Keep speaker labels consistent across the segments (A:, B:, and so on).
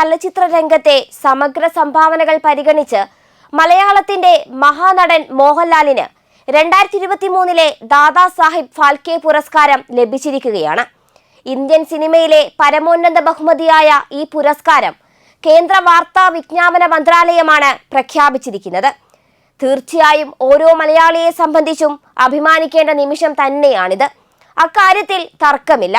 A: ചലച്ചിത്ര രംഗത്തെ സമഗ്ര സംഭാവനകൾ പരിഗണിച്ച് മലയാളത്തിന്റെ മഹാനടൻ മോഹൻലാലിന് 2023 ദാദാ സാഹിബ് ഫാൽക്കെ പുരസ്കാരം ലഭിച്ചിരിക്കുകയാണ്. ഇന്ത്യൻ സിനിമയിലെ പരമോന്നത ബഹുമതിയായ ഈ പുരസ്കാരം കേന്ദ്ര വാർത്താ വിജ്ഞാപന മന്ത്രാലയമാണ് പ്രഖ്യാപിച്ചിരിക്കുന്നത്. തീർച്ചയായും ഓരോ മലയാളിയെ സംബന്ധിച്ചും അഭിമാനിക്കേണ്ട നിമിഷം തന്നെയാണിത്. അക്കാര്യത്തിൽ തർക്കമില്ല.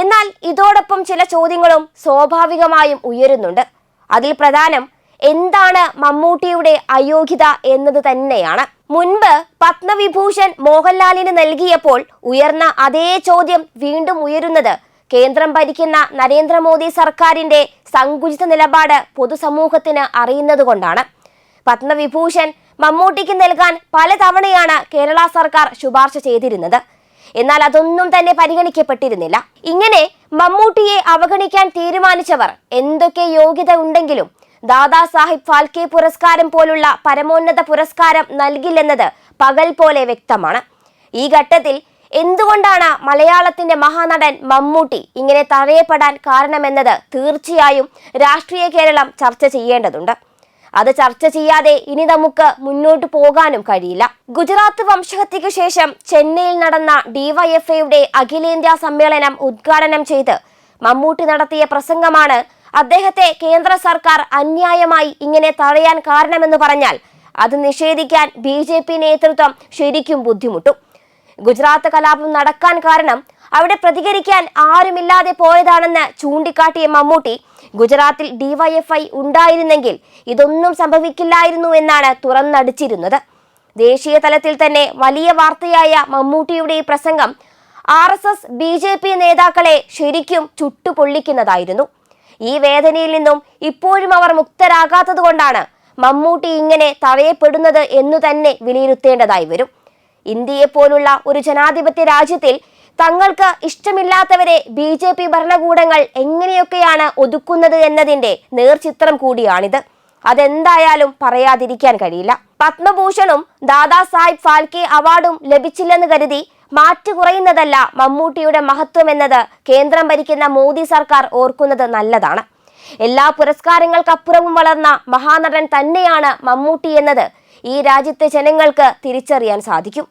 A: എന്നാൽ ഇതോടൊപ്പം ചില ചോദ്യങ്ങളും സ്വാഭാവികമായും ഉയരുന്നുണ്ട്. അതിൽ പ്രധാനം എന്താണ് മമ്മൂട്ടിയുടെ അയോഗ്യത എന്നത് തന്നെയാണ്. മുൻപ് പത്മവിഭൂഷൺ മോഹൻലാലിന് നൽകിയപ്പോൾ ഉയർന്ന അതേ ചോദ്യം വീണ്ടും ഉയരുന്നത് കേന്ദ്രം ഭരിക്കുന്ന നരേന്ദ്രമോദി സർക്കാരിന്റെ സങ്കുചിത നിലപാട് പൊതുസമൂഹത്തിന് അറിയുന്നതുകൊണ്ടാണ്. പത്മവിഭൂഷൺ മമ്മൂട്ടിക്ക് നൽകാൻ പലതവണയാണ് കേരള സർക്കാർ ശുപാർശ ചെയ്തിരുന്നത്. എന്നാൽ അതൊന്നും തന്നെ പരിഗണിക്കപ്പെട്ടിരുന്നില്ല. ഇങ്ങനെ മമ്മൂട്ടിയെ അവഗണിക്കാൻ തീരുമാനിച്ചവർ എന്തൊക്കെ യോഗ്യത ഉണ്ടെങ്കിലും ദാദാ സാഹിബ് ഫാൽക്കെ പുരസ്കാരം പോലുള്ള പരമോന്നത പുരസ്കാരം നൽകില്ലെന്നത് പകൽ പോലെ വ്യക്തമാണ്. ഈ ഘട്ടത്തിൽ എന്തുകൊണ്ടാണ് മലയാളത്തിന്റെ മഹാനടൻ മമ്മൂട്ടി ഇങ്ങനെ തഴയപ്പെടാൻ കാരണമെന്നത് തീർച്ചയായും രാഷ്ട്രീയ കേരളം ചർച്ച ചെയ്യേണ്ടതുണ്ട്. അത് ചർച്ച ചെയ്യാതെ ഇനി നമുക്ക് മുന്നോട്ട് പോകാനും കഴിയില്ല. ഗുജറാത്ത് വംശഹത്യയ്ക്ക് ശേഷം ചെന്നൈയിൽ നടന്ന ഡിവൈഎഫ്ഐയുടെ അഖിലേന്ത്യാ സമ്മേളനം ഉദ്ഘാടനം ചെയ്ത് മമ്മൂട്ടി നടത്തിയ പ്രസംഗമാണ് അദ്ദേഹത്തെ കേന്ദ്ര സർക്കാർ അന്യായമായി ഇങ്ങനെ തഴയാൻ കാരണമെന്ന് പറഞ്ഞാൽ അത് നിഷേധിക്കാൻ BJP നേതൃത്വം ശരിക്കും ബുദ്ധിമുട്ടും. ഗുജറാത്ത് കലാപം നടക്കാൻ കാരണം അവിടെ പ്രതികരിക്കാൻ ആരുമില്ലാതെ പോയതാണെന്ന് ചൂണ്ടിക്കാട്ടിയ മമ്മൂട്ടി ഗുജറാത്തിൽ DYFI ഉണ്ടായിരുന്നെങ്കിൽ ഇതൊന്നും സംഭവിക്കില്ലായിരുന്നു എന്നാണ് തുറന്നടിച്ചിരുന്നത്. ദേശീയ തലത്തിൽ തന്നെ വലിയ വാർത്തയായ മമ്മൂട്ടിയുടെ ഈ പ്രസംഗം RSS BJP നേതാക്കളെ ശരിക്കും ചുട്ടുപൊള്ളിക്കുന്നതായിരുന്നു. ഈ വേദനയിൽ നിന്നും ഇപ്പോഴും അവർ മുക്തരാകാത്തത് കൊണ്ടാണ് മമ്മൂട്ടി ഇങ്ങനെ തഴയപ്പെടുന്നത് എന്നു തന്നെ വിലയിരുത്തേണ്ടതായി വരും. ഇന്ത്യയെ പോലുള്ള ഒരു ജനാധിപത്യ രാജ്യത്തിൽ തങ്ങൾക്ക് ഇഷ്ടമില്ലാത്തവരെ BJP ഭരണകൂടങ്ങൾ എങ്ങനെയൊക്കെയാണ് ഒതുക്കുന്നത് എന്നതിന്റെ നേർചിത്രം കൂടിയാണിത്. അതെന്തായാലും പറയാതിരിക്കാൻ കഴിയില്ല. പത്മഭൂഷണും ദാദാ സാഹിബ് ഫാൽക്കെ അവാർഡും ലഭിച്ചില്ലെന്ന് കരുതി മാറ്റു കുറയുന്നതല്ല മമ്മൂട്ടിയുടെ മഹത്വം എന്നത് കേന്ദ്രം ഭരിക്കുന്ന മോദി സർക്കാർ ഓർക്കുന്നത് നല്ലതാണ്. എല്ലാ പുരസ്കാരങ്ങൾക്കപ്പുറവും വളർന്ന മഹാനടൻ തന്നെയാണ് മമ്മൂട്ടി എന്നത് ഈ രാജ്യത്തെ ജനങ്ങൾക്ക് തിരിച്ചറിയാൻ സാധിക്കും.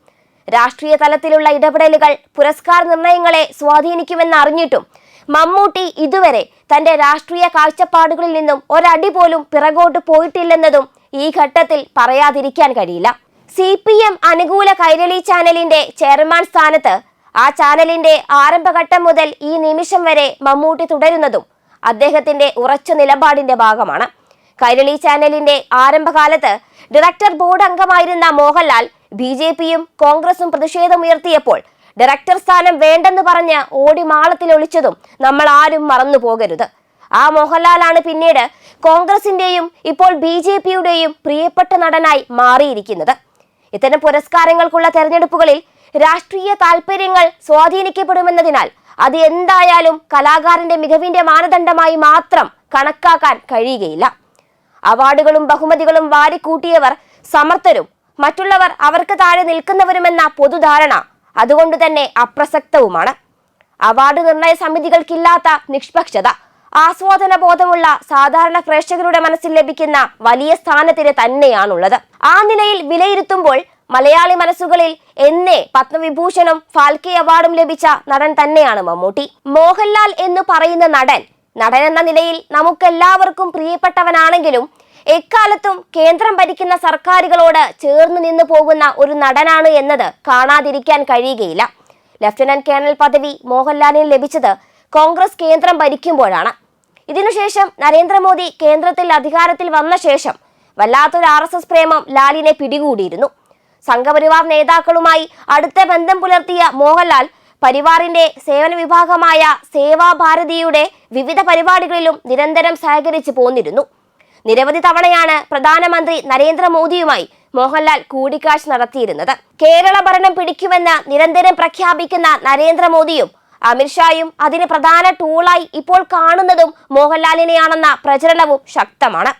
A: രാഷ്ട്രീയ തലത്തിലുള്ള ഇടപെടലുകൾ പുരസ്കാര നിർണയങ്ങളെ സ്വാധീനിക്കുമെന്ന് അറിഞ്ഞിട്ടും മമ്മൂട്ടി ഇതുവരെ തന്റെ രാഷ്ട്രീയ കാഴ്ചപ്പാടുകളിൽ നിന്നും ഒരടി പോലും പിറകോട്ട് പോയിട്ടില്ലെന്നതും ഈ ഘട്ടത്തിൽ പറയാതിരിക്കാൻ കഴിയില്ല. CPM അനുകൂല കൈരളി ചാനലിന്റെ ചെയർമാൻ സ്ഥാനത്ത് ആ ചാനലിന്റെ ആരംഭഘട്ടം മുതൽ ഈ നിമിഷം വരെ മമ്മൂട്ടി തുടരുന്നതും അദ്ദേഹത്തിന്റെ ഉറച്ച നിലപാടിന്റെ ഭാഗമാണ്. കൈരളി ചാനലിന്റെ ആരംഭകാലത്ത് ഡയറക്ടർ ബോർഡ് അംഗമായിരുന്ന മോഹൻലാൽ BJPയും കോൺഗ്രസും പ്രതിഷേധമുയർത്തിയപ്പോൾ ഡയറക്ടർ സ്ഥാനം വേണ്ടെന്ന് പറഞ്ഞ് ഓടി മാളത്തിൽ ഒളിച്ചതും നമ്മൾ ആരും മറന്നു പോകരുത്. ആ മോഹൻലാലാണ് പിന്നീട് കോൺഗ്രസിന്റെയും ഇപ്പോൾ BJPയുടെയും പ്രിയപ്പെട്ട നടനായി മാറിയിരിക്കുന്നത്. ഇത്തരം പുരസ്കാരങ്ങൾക്കുള്ള തെരഞ്ഞെടുപ്പുകളിൽ രാഷ്ട്രീയ താൽപര്യങ്ങൾ സ്വാധീനിക്കപ്പെടുമെന്നതിനാൽ അത് എന്തായാലും കലാകാരന്റെ മികവിന്റെ മാനദണ്ഡമായി മാത്രം കണക്കാക്കാൻ കഴിയുകയില്ല. അവാർഡുകളും ബഹുമതികളും വാരിക്കൂട്ടിയവർ സമർത്ഥരും മറ്റുള്ളവർ അവർക്ക് താഴെ നിൽക്കുന്നവരുമെന്ന പൊതുധാരണ അതുകൊണ്ട് തന്നെ അപ്രസക്തവുമാണ്. അവാർഡ് നിർണയ സമിതികൾക്കില്ലാത്ത നിഷ്പക്ഷത ആസ്വാദന ബോധമുള്ള സാധാരണ പ്രേക്ഷകരുടെ മനസ്സിൽ ലഭിക്കുന്ന വലിയ സ്ഥാനത്തിന് തന്നെയാണുള്ളത്. ആ നിലയിൽ വിലയിരുത്തുമ്പോൾ മലയാളി മനസ്സുകളിൽ എന്നേ പത്മവിഭൂഷണും ഫാൽക്കെ അവാർഡും ലഭിച്ച നടൻ തന്നെയാണ് മമ്മൂട്ടി. മോഹൻലാൽ എന്ന് പറയുന്ന നടൻ എന്ന നിലയിൽ നമുക്കെല്ലാവർക്കും പ്രിയപ്പെട്ടവനാണെങ്കിലും എക്കാലത്തും കേന്ദ്രം ഭരിക്കുന്ന സർക്കാരുകളോട് ചേർന്ന് നിന്ന് പോകുന്ന ഒരു നടനാണ് എന്നത് കാണാതിരിക്കാൻ കഴിയുകയില്ല. ലഫ്റ്റനന്റ് കേണൽ പദവി മോഹൻലാലിന് ലഭിച്ചത് കോൺഗ്രസ് കേന്ദ്രം ഭരിക്കുമ്പോഴാണ്. ഇതിനുശേഷം നരേന്ദ്രമോദി കേന്ദ്രത്തിൽ അധികാരത്തിൽ വന്ന ശേഷം വല്ലാത്തൊരു RSS പ്രേമം ലാലിനെ പിടികൂടിയിരുന്നു. സംഘപരിവാർ നേതാക്കളുമായി അടുത്ത ബന്ധം പുലർത്തിയ മോഹൻലാൽ പരിവാറിന്റെ സേവന വിഭാഗമായ സേവാഭാരതിയുടെ വിവിധ പരിപാടികളിലും നിരന്തരം സഹകരിച്ചു പോന്നിരുന്നു. നിരവധി തവണയാണ് പ്രധാനമന്ത്രി നരേന്ദ്രമോദിയുമായി മോഹൻലാൽ കൂടിക്കാഴ്ച നടത്തിയിരുന്നത്. കേരള ഭരണം പിടിക്കുമെന്ന് നിരന്തരം പ്രഖ്യാപിക്കുന്ന നരേന്ദ്രമോദിയും അമിത്ഷായും അതിന് പ്രധാന ടൂളായി ഇപ്പോൾ കാണുന്നതും മോഹൻലാലിനെയാണെന്ന പ്രചരണവും ശക്തമാണ്.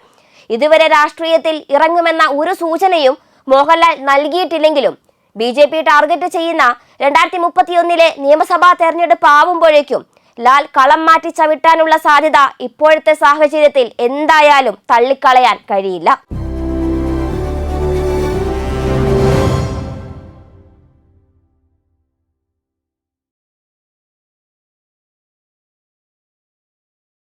A: ഇതുവരെ രാഷ്ട്രീയത്തിൽ ഇറങ്ങുമെന്ന ഒരു സൂചനയും മോഹൻലാൽ നൽകിയിട്ടില്ലെങ്കിലും BJP ടാർഗറ്റ് ചെയ്യുന്ന 2031 നിയമസഭാ തെരഞ്ഞെടുപ്പ് ആവുമ്പോഴേക്കും ലാൽ കളം മാറ്റി ചവിട്ടാനുള്ള സാധ്യത ഇപ്പോഴത്തെ സാഹചര്യത്തിൽ എന്തായാലും തള്ളിക്കളയാൻ കഴിയില്ല.